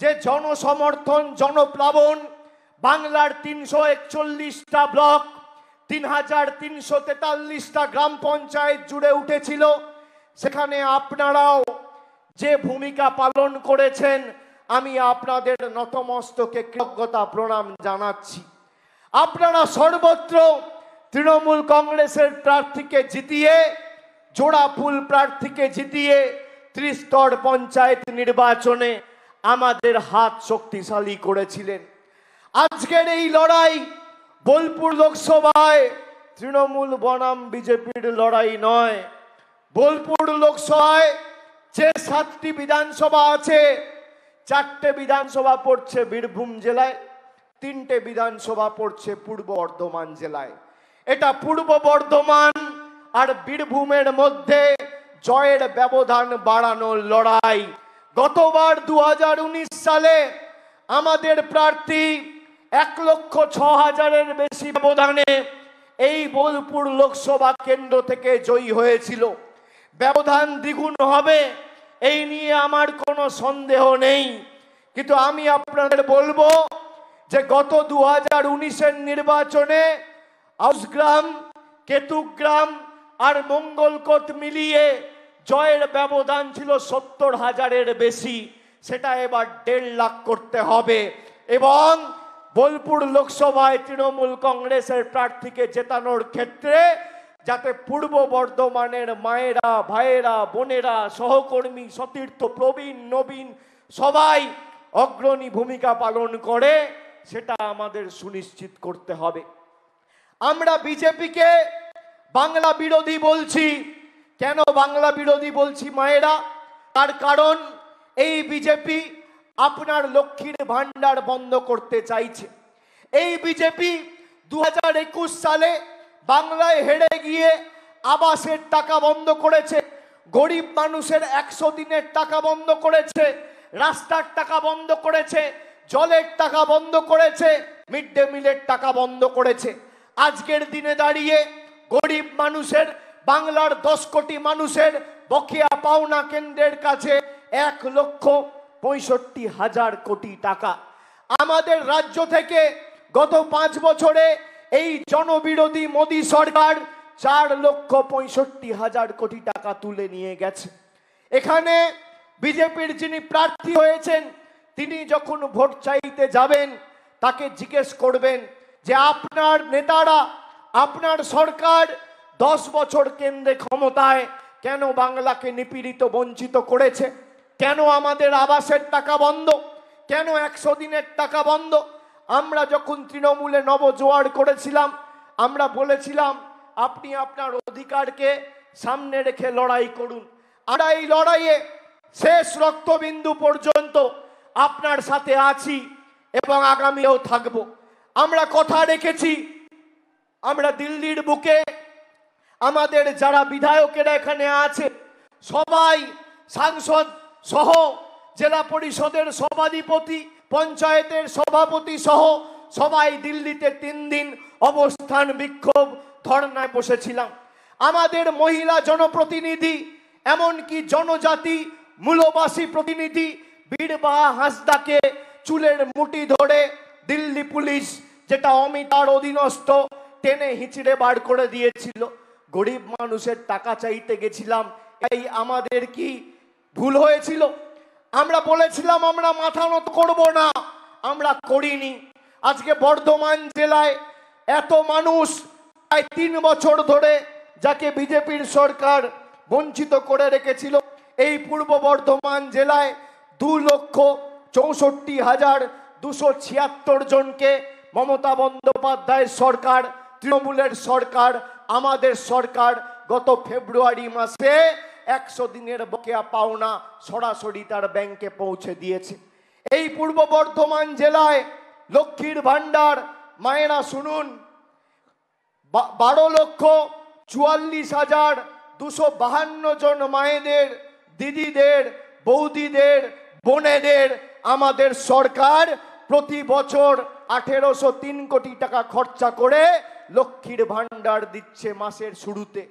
যে জনসমর্থন জনপ্লাবন বাংলার ৩৪১টা ব্লক ৩৩৪৩টা গ্রাম পঞ্চায়েত জুড়ে উঠেছিল, সেখানে আপনারাও যে ভূমিকা পালন করেছেন আমি আপনাদের নতমস্তকে কৃতজ্ঞতা প্রণাম জানাচ্ছি। আপনারা সর্বত্র তৃণমূল কংগ্রেসের প্রার্থীকে জিতিয়ে, জোড়াফুল প্রার্থীকে জিতিয়ে ত্রিস্তর পঞ্চায়েত নির্বাচনে আমাদের হাত শক্তিশালী করেছিলেন। আজকের এই লড়াই বোলপুর লোকসভায় তৃণমূল বনাম বিজেপির লড়াই নয়। বোলপুর লোকসভায় যে 7টি বিধানসভা আছে, 4টে বিধানসভা পড়ছে বীরভূম জেলায়, 3টে বিধানসভা পড়ছে পূর্ব বর্ধমান জেলায়। এটা পূর্ব বর্ধমান আর বীরভূমের মধ্যে জয়ের ব্যবধান বাড়ানোর লড়াই। গতবার 2019 সালে আমাদের প্রার্থী 1,06,000-এর বেশি ব্যবধানে এই বোলপুর লোকসভা কেন্দ্র থেকে জয়ী হয়েছিল। ব্যবধান দ্বিগুণ হবে এই নিয়ে আমার কোনো সন্দেহ নেই, কিন্তু আমি আপনাদের বলবো যে গত 2019-এর নির্বাচনে আউসগ্রাম, কেতুগ্রাম আর মঙ্গলকোট মিলিয়ে জয়ের ব্যবধান ছিল 70,000-এর বেশি। সেটা এবার 1.5 লাখ করতে হবে এবং বোলপুর লোকসভায় তৃণমূল কংগ্রেসের প্রার্থীকে জেতানোর ক্ষেত্রে যাতে পূর্ব বর্ধমানের মায়েরা, ভাইয়েরা, বোনেরা, সহকর্মী, সতীর্থ, প্রবীণ, নবীন সবাই অগ্রণী ভূমিকা পালন করে সেটা আমাদের সুনিশ্চিত করতে হবে। আমরা বিজেপিকে বাংলা বিরোধী বলছি। কেন বাংলা বিরোধী বলছি মায়েরা? তার কারণ এই বিজেপি আপনার লক্ষ্মীর ভান্ডার বন্ধ করতে চাইছে। এই বিজেপি 2021 সালে বাংলায় হেরে গিয়ে আবাসের টাকা বন্ধ করেছে, গরিব মানুষের 100 দিনের টাকা বন্ধ করেছে, রাস্তার টাকা বন্ধ করেছে, জলের টাকা বন্ধ করেছে, মিড ডে মিলের টাকা বন্ধ করেছে। আজকের দিনে দাঁড়িয়ে গরিব মানুষের, বাংলার 10 কোটি মানুষের বকেয়া পাওনা কেন্দ্রের কাছে 1,65,000 কোটি টাকা। আমাদের রাজ্য থেকে গত 5 বছরে এই জনবিরোধী মোদী সরকার 4,65,000 কোটি টাকা তুলে নিয়ে গেছে। এখানে বিজেপির যিনি প্রার্থী হয়েছেন তিনি যখন ভোট চাইতে যাবেন তাকে জিজ্ঞেস করবেন যে আপনার নেতারা, আপনার সরকার 10 বছর কেন্দ্রে ক্ষমতায় কেন বাংলাকে নিপীড়িত বঞ্চিত করেছে? কেন আমাদের আবাসের টাকা বন্ধ? কেন 100 দিনের টাকা বন্ধ? আমরা যখন তৃণমূলে নবজোয়ার করেছিলাম আমরা বলেছিলাম আপনি আপনার অধিকারকে সামনে রেখে লড়াই করুন। আমরা এই লড়াইয়ে শেষ রক্তবিন্দু পর্যন্ত আপনার সাথে আছি এবং আগামীও থাকব। আমরা কথা রেখেছি। আমরা দিল্লির বুকে আমাদের যারা বিধায়কেরা এখানে আছে সবাই, সাংসদ সহ, জেলা পরিষদের সভাধিপতি, পঞ্চায়েতের সভাপতি সহ সবাই দিল্লিতে 3 দিন অবস্থান, বিক্ষোভ, ধর্নায় বসেছিলাম। আমাদের মহিলা জনপ্রতিনিধি, এমনকি জনজাতি মূলবাসী প্রতিনিধি বীরবাহা হাঁসদাকে চুলের মুঠি ধরে দিল্লি পুলিশ, যেটা অমিতার অধীনস্থ, টেনে হিঁচড়ে বার করে দিয়েছিল। গরিব মানুষের টাকা চাইতে গেছিলাম, এই আমাদের কি ভুল হয়েছিল? আমরা বলেছিলাম আমরা মাথা নত করব না, আমরা করিনি। আজকে বর্ধমান জেলায় এত মানুষ প্রায় 3 বছর ধরে যাকে বিজেপির সরকার বঞ্চিত করে রেখেছিল, এই পূর্ব বর্ধমান জেলায় 2,64,276 জনকে মমতা বন্দ্যোপাধ্যায়ের সরকার, তৃণমূলের সরকার, আমাদের সরকার গত ফেব্রুয়ারি মাসে 100 দিনের বকেয়া পাওনা সরাসরি তার ব্যাংকে পৌঁছে দিয়েছে। এই পূর্ব বর্ধমান জেলায় লক্ষ্মীর ভান্ডার, মায়েরা শুনুন, 12,44,252 জন মায়েদের, দিদিদের, বৌদিদের, বোনেদের আমাদের সরকার প্রতি বছর 1,803 কোটি টাকা খরচা করে লক্ষ্মীর ভান্ডার দিচ্ছে মাসের শুরুতে।